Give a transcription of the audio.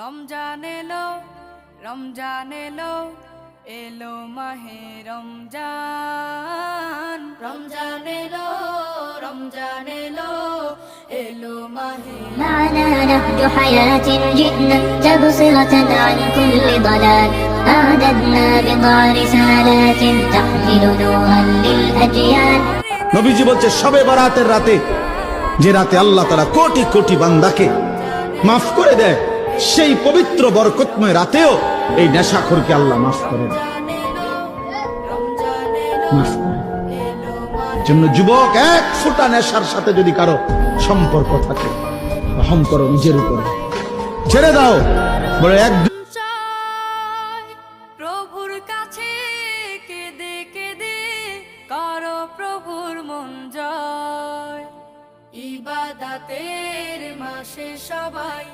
রমজান এলো, রমজান এলো, এলো মাহে রমজান। রমজান এলো, রমজান এলো, এলো মাহে। معنا نهج حياة جئنا تبصرة عن كل ضلال أعددنا بضع رسالات تحمل نورا للأجيال। নবীজি বলছে শবে বরাতের রাতে, যে রাতে আল্লাহ তাআলা কোটি কোটি বান্দাকে মাফ করে দেয়, সেই পবিত্র বরকতময় রাতেও এই নেশাখোরকে আল্লাহ মাফ করে দেয়। মাফ করে জন্য যুবক, এক ফোঁটা নেশার সাথে যদি কারো সম্পর্ক থাকে, রহম করো নিজের উপরে, ছেড়ে দাও। বলে এক প্রভুর কাছে কেঁদে কেঁদে করো প্রভুর মন জয়। ইবাদতের মাসে সবাই